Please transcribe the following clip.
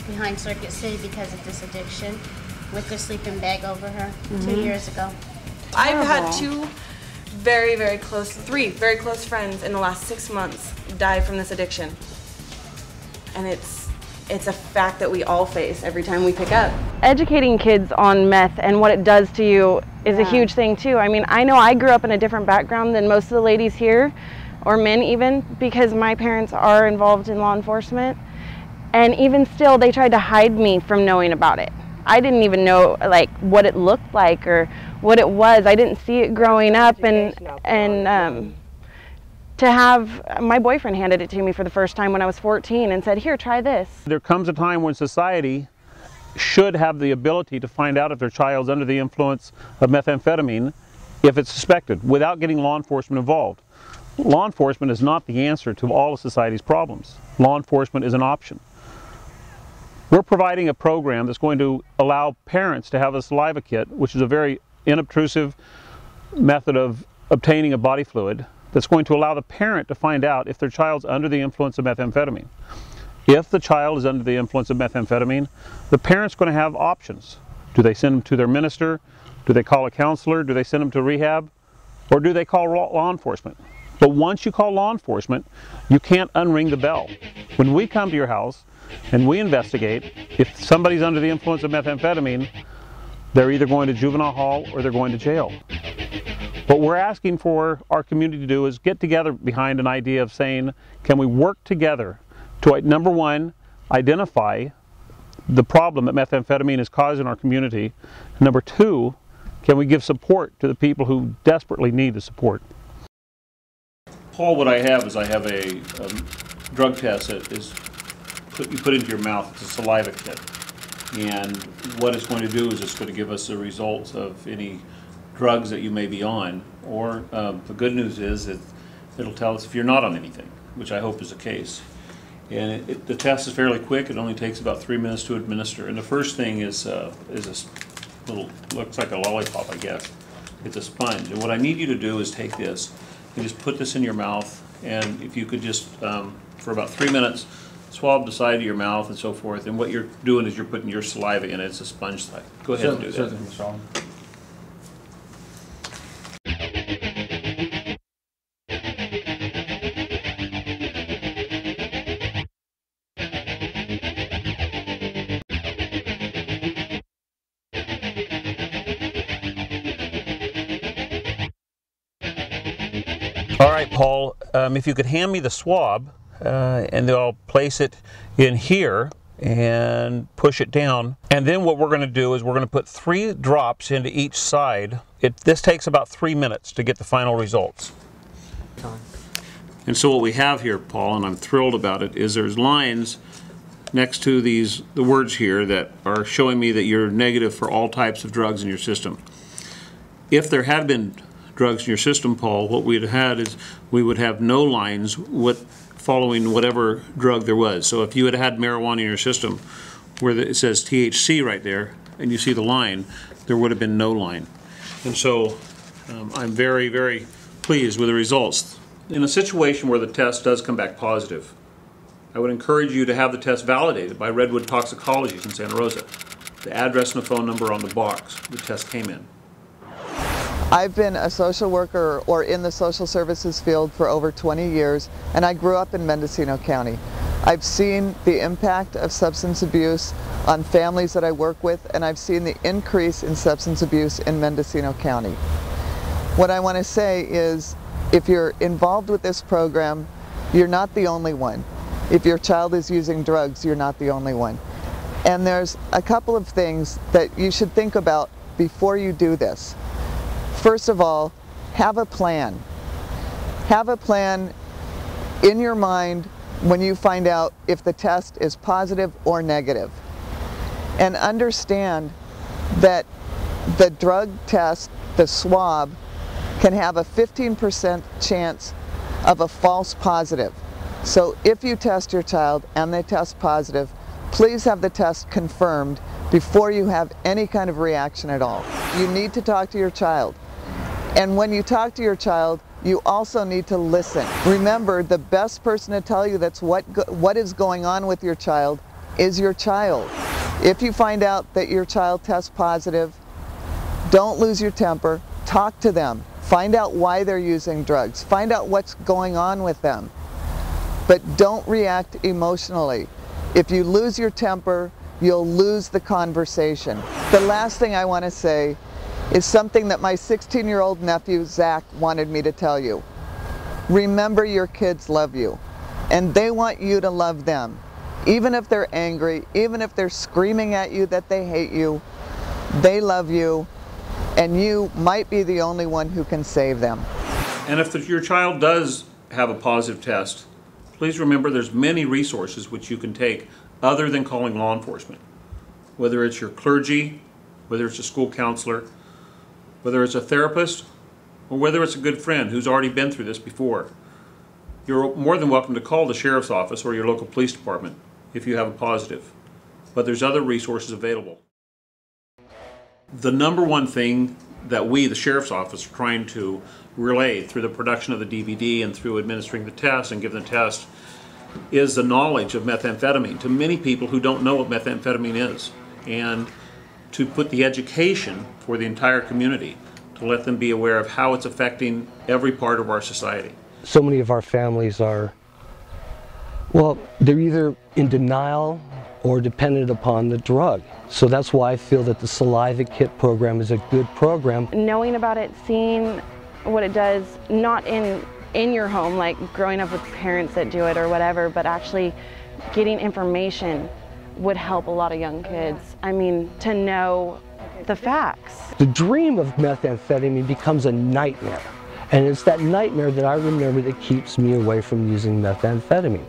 behind Circuit City because of this addiction with the sleeping bag over her 2 years ago. I've had three very close friends in the last 6 months die from this addiction. And it's a fact that we all face every time we pick up. Educating kids on meth and what it does to you is a huge thing too. I mean, I know I grew up in a different background than most of the ladies here, or men even, because my parents are involved in law enforcement. And even still, they tried to hide me from knowing about it. I didn't even know like what it looked like or what it was. I didn't see it growing up, and to have my boyfriend handed it to me for the first time when I was 14 and said, "Here, try this." There comes a time when society should have the ability to find out if their child's under the influence of methamphetamine if it's suspected, without getting law enforcement involved. Law enforcement is not the answer to all of society's problems. Law enforcement is an option. We're providing a program that's going to allow parents to have a saliva kit, which is a very inobtrusive method of obtaining a body fluid, that's going to allow the parent to find out if their child's under the influence of methamphetamine. If the child is under the influence of methamphetamine, the parent's going to have options. Do they send them to their minister? Do they call a counselor? Do they send them to rehab? Or do they call law enforcement? But once you call law enforcement, you can't unring the bell. When we come to your house and we investigate, if somebody's under the influence of methamphetamine, they're either going to juvenile hall or they're going to jail. What we're asking for our community to do is get together behind an idea of saying, can we work together to, number one, identify the problem that methamphetamine is causing in our community. Number two, can we give support to the people who desperately need the support? Paul, what I have is I have a drug test that is you put into your mouth. It's a saliva kit. And what it's going to do is it's going to give us the results of any drugs that you may be on. Or the good news is it'll tell us if you're not on anything, which I hope is the case. And the test is fairly quick. It only takes about 3 minutes to administer. And the first thing is this little, looks like a lollipop, I guess. It's a sponge. And what I need you to do is take this and just put this in your mouth. And if you could just, for about 3 minutes, swab the side of your mouth and so forth. And what you're doing is you're putting your saliva in it. It's a sponge side. Go ahead and do that. All right, Paul, if you could hand me the swab, and then I'll place it in here and push it down. And then what we're going to do is we're going to put 3 drops into each side. This takes about 3 minutes to get the final results. And so what we have here, Paul, and I'm thrilled about it, is there's lines next to the words here that are showing me that you're negative for all types of drugs in your system. If there had been drugs in your system, Paul, what we'd had is we would have no lines following whatever drug there was. So if you had had marijuana in your system where it says THC right there and you see the line, there would have been no line. And so I'm very, very pleased with the results. In a situation where the test does come back positive, I would encourage you to have the test validated by Redwood Toxicology in Santa Rosa. The address and the phone number on the box the test came in. I've been a social worker or in the social services field for over 20 years, and I grew up in Mendocino County. I've seen the impact of substance abuse on families that I work with, and I've seen the increase in substance abuse in Mendocino County. What I want to say is, if you're involved with this program, you're not the only one. If your child is using drugs, you're not the only one. And there's a couple of things that you should think about before you do this. First of all, have a plan. Have a plan in your mind when you find out if the test is positive or negative. And understand that the drug test, the swab, can have a 15% chance of a false positive. So if you test your child and they test positive, please have the test confirmed before you have any kind of reaction at all. You need to talk to your child. And when you talk to your child, you also need to listen. Remember, the best person to tell you that's what is going on with your child is your child. If you find out that your child tests positive, don't lose your temper. Talk to them. Find out why they're using drugs. Find out what's going on with them. But don't react emotionally. If you lose your temper, you'll lose the conversation. The last thing I want to say is something that my 16-year-old nephew, Zach, wanted me to tell you. Remember, your kids love you, and they want you to love them. Even if they're angry, even if they're screaming at you that they hate you, they love you, and you might be the only one who can save them. And if your child does have a positive test, please remember there's many resources which you can take other than calling law enforcement. Whether it's your clergy, whether it's a school counselor, whether it's a therapist, or whether it's a good friend who's already been through this before. You're more than welcome to call the sheriff's office or your local police department if you have a positive. But there's other resources available. The number one thing that we, the sheriff's office, are trying to relay through the production of the DVD and through administering the test and giving the test is the knowledge of methamphetamine to many people who don't know what methamphetamine is, and to put the education for the entire community to let them be aware of how it's affecting every part of our society. So many of our families are, well, they're either in denial or dependent upon the drug. So that's why I feel that the Saliva Kit program is a good program. Knowing about it, seeing what it does, not in your home, like growing up with parents that do it or whatever, but actually getting information would help a lot of young kids. I mean, to know the facts. The dream of methamphetamine becomes a nightmare. And it's that nightmare that I remember that keeps me away from using methamphetamine.